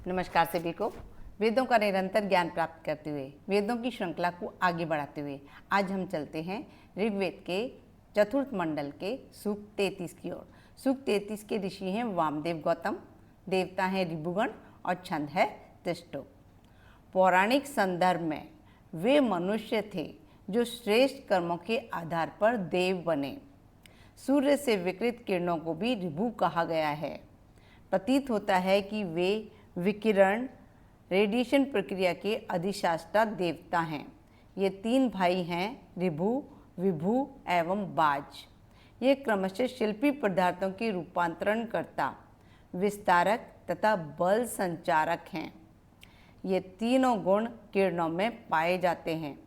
नमस्कार सभी को। वेदों का निरंतर ज्ञान प्राप्त करते हुए वेदों की श्रृंखला को आगे बढ़ाते हुए आज हम चलते हैं ऋग्वेद के चतुर्थ मंडल के सूक्त 33 की ओर। सूक्त 33 के ऋषि हैं वामदेव गौतम, देवता हैं ऋभुगण और छंद है त्रिष्टो। पौराणिक संदर्भ में वे मनुष्य थे जो श्रेष्ठ कर्मों के आधार पर देव बने। सूर्य से विकृत किरणों को भी ऋभु कहा गया है। प्रतीत होता है कि वे विकिरण रेडिएशन प्रक्रिया के अधिष्ठाता देवता हैं। ये तीन भाई हैं, ऋभु, विभु एवं बाज। ये क्रमशः शिल्पी पदार्थों के रूपांतरण करता, विस्तारक तथा बल संचारक हैं। ये तीनों गुण किरणों में पाए जाते हैं।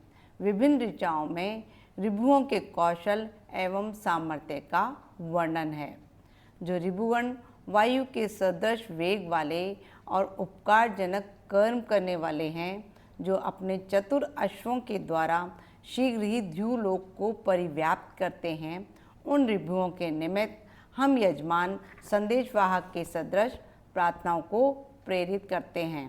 विभिन्न ऋचाओं में ऋभुओं के कौशल एवं सामर्थ्य का वर्णन है। जो ऋभुगण वायु के सदृश वेग वाले और उपकारजनक कर्म करने वाले हैं, जो अपने चतुर अश्वों के द्वारा शीघ्र ही द्युलोक को परिव्याप्त करते हैं, उन ऋभुओं के निमित्त हम यजमान संदेशवाहक के सदृश प्रार्थनाओं को प्रेरित करते हैं।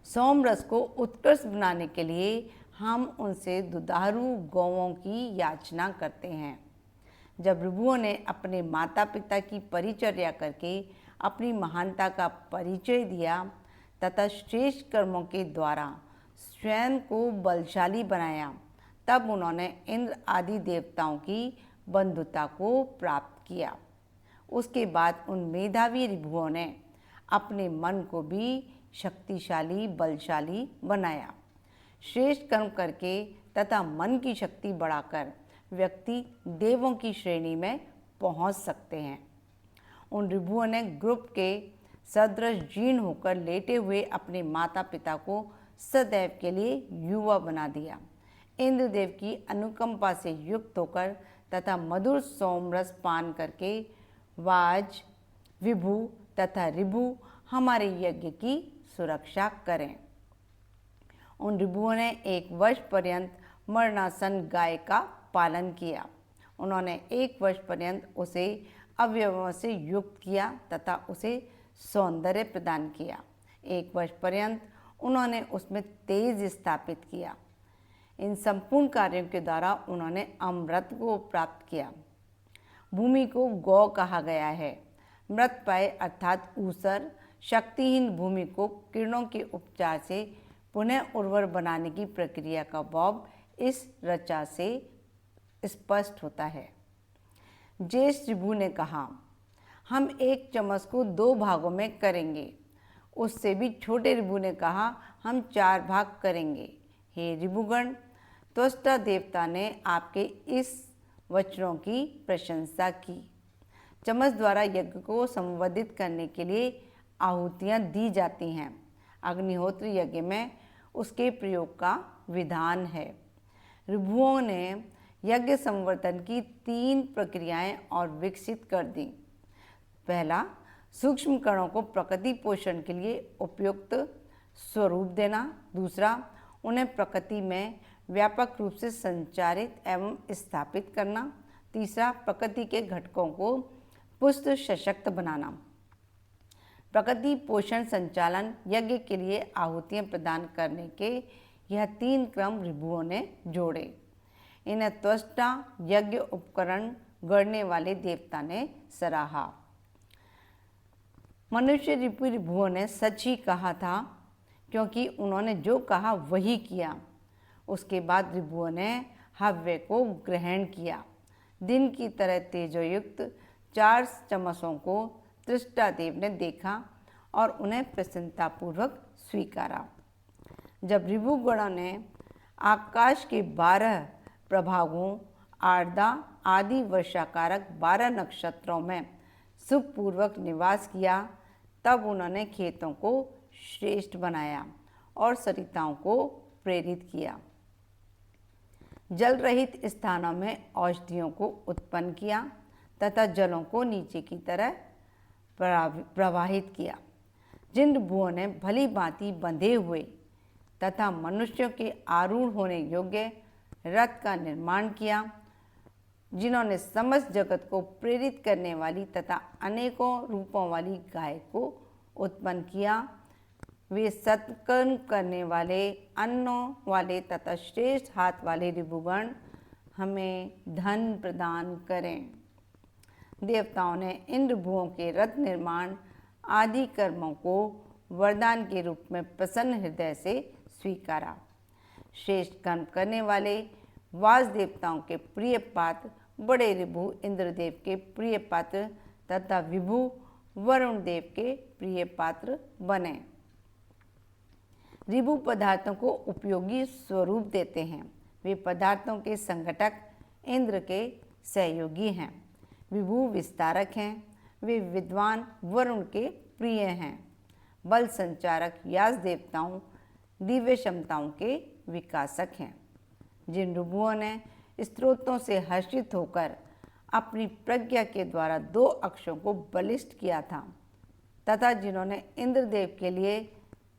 सोम रस को उत्कृष्ट बनाने के लिए हम उनसे दुधारू गौओं की याचना करते हैं। जब ऋभुओं ने अपने माता पिता की परिचर्या करके अपनी महानता का परिचय दिया तथा श्रेष्ठ कर्मों के द्वारा स्वयं को बलशाली बनाया, तब उन्होंने इंद्र आदि देवताओं की बंधुता को प्राप्त किया। उसके बाद उन मेधावी ऋभुओं ने अपने मन को भी शक्तिशाली बलशाली बनाया। श्रेष्ठ कर्म करके तथा मन की शक्ति बढ़ाकर व्यक्ति देवों की श्रेणी में पहुंच सकते हैं। उन ऋभुओं ने ग्रुप के सदृश जीर्ण होकर लेटे हुए अपने माता पिता को सदैव के लिए युवा बना दिया। इंद्रदेव की अनुकंपा से युक्त होकर तथा मधुर सोमरस पान करके वाज, विभु तथा ऋभु हमारे यज्ञ की सुरक्षा करें। उन ऋभुओं ने 1 वर्ष पर्यंत मरणासन गाय का पालन किया। उन्होंने 1 वर्ष पर्यंत उसे अवयवों से युक्त किया तथा उसे सौंदर्य प्रदान किया। 1 वर्ष पर्यंत उन्होंने उसमें तेज स्थापित किया। इन संपूर्ण कार्यों के द्वारा उन्होंने अमृत को प्राप्त किया। भूमि को गौ कहा गया है। मृत पाए अर्थात ऊसर शक्तिहीन भूमि को किरणों के उपचार से पुनः उर्वर बनाने की प्रक्रिया का बॉब इस रचा से स्पष्ट होता है। ज्येष्ठ ऋभु ने कहा, हम 1 चम्मच को 2 भागों में करेंगे। उससे भी छोटे ऋभु ने कहा, हम 4 भाग करेंगे। हे ऋभुगण, त्वष्टा देवता ने आपके इस वचनों की प्रशंसा की। चम्मच द्वारा यज्ञ को संवर्धित करने के लिए आहुतियाँ दी जाती हैं। अग्निहोत्र यज्ञ में उसके प्रयोग का विधान है। ऋभुओं ने यज्ञ संवर्धन की 3 प्रक्रियाएं और विकसित कर दी। पहला, सूक्ष्म कणों को प्रकृति पोषण के लिए उपयुक्त स्वरूप देना। दूसरा, उन्हें प्रकृति में व्यापक रूप से संचारित एवं स्थापित करना। तीसरा, प्रकृति के घटकों को पुष्ट सशक्त बनाना। प्रकृति पोषण संचालन यज्ञ के लिए आहुतियाँ प्रदान करने के यह 3 क्रम ऋभुओं ने जोड़े। इन्हें त्वष्टा यज्ञ उपकरण गढ़ने वाले देवता ने सराहा। मनुष्य ऋभुओं ने सच ही कहा था, क्योंकि उन्होंने जो कहा वही किया। उसके बाद ऋभुओं ने हव्य को ग्रहण किया। दिन की तरह तेजोयुक्त 4 चम्मचों को त्रिष्टा देव ने देखा और उन्हें प्रसन्नतापूर्वक स्वीकारा। जब ऋभुगणों ने आकाश के 12 प्रभागों, आर्द्रा आदि वर्षाकारक 12 नक्षत्रों में सुखपूर्वक निवास किया, तब उन्होंने खेतों को श्रेष्ठ बनाया और सरिताओं को प्रेरित किया। जल रहित स्थानों में औषधियों को उत्पन्न किया तथा जलों को नीचे की तरह प्रवाहित किया। जिन ऋभुओं ने भली भांति बंधे हुए तथा मनुष्यों के आरूढ़ होने योग्य रथ का निर्माण किया, जिन्होंने समस्त जगत को प्रेरित करने वाली तथा अनेकों रूपों वाली गाय को उत्पन्न किया। वे सत्कर्म करने वाले, अन्नों वाले तथा श्रेष्ठ हाथ वाले ऋभुगण हमें धन प्रदान करें। देवताओं ने इन ऋभुओं के रथ निर्माण आदि कर्मों को वरदान के रूप में प्रसन्न हृदय से स्वीकारा। श्रेष्ठ कर्म करने वाले वास देवताओं के प्रिय पात्र बड़े ऋभु इंद्रदेव के प्रिय पात्र तथा विभु वरुण देव के प्रिय पात्र बने। ऋभु पदार्थों को उपयोगी स्वरूप देते हैं। वे पदार्थों के संघटक इंद्र के सहयोगी हैं। विभु विस्तारक हैं। वे विद्वान वरुण के प्रिय हैं। बल संचारक यास देवताओं दिव्य क्षमताओं के विकासक हैं। जिन ऋभुओं ने स्त्रोतों से हर्षित होकर अपनी प्रज्ञा के द्वारा 2 अक्षों को बलिष्ठ किया था तथा जिन्होंने इंद्रदेव के लिए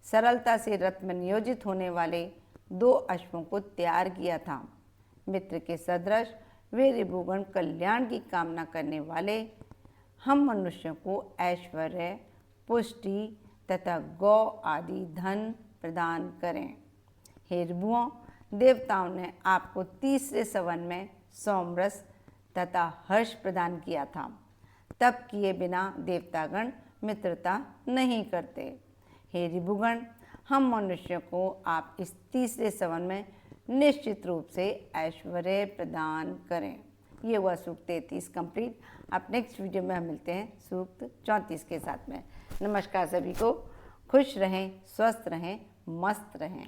सरलता से रथ में नियोजित होने वाले 2 अश्वों को तैयार किया था, मित्र के सदृश वे ऋभुगण कल्याण की कामना करने वाले हम मनुष्यों को ऐश्वर्य, पुष्टि तथा गौ आदि धन प्रदान करें। हे ऋभुओं, देवताओं ने आपको तीसरे सवन में सोमरस तथा हर्ष प्रदान किया था। तप किए बिना देवतागण मित्रता नहीं करते। हे ऋभुगण, हम मनुष्यों को आप इस तीसरे सवन में निश्चित रूप से ऐश्वर्य प्रदान करें। ये हुआ सूक्त 33 कंप्लीट। अब नेक्स्ट वीडियो में हम मिलते हैं सूक्त 34 के साथ में। नमस्कार सभी को। खुश रहें, स्वस्थ रहें, मस्त रहें।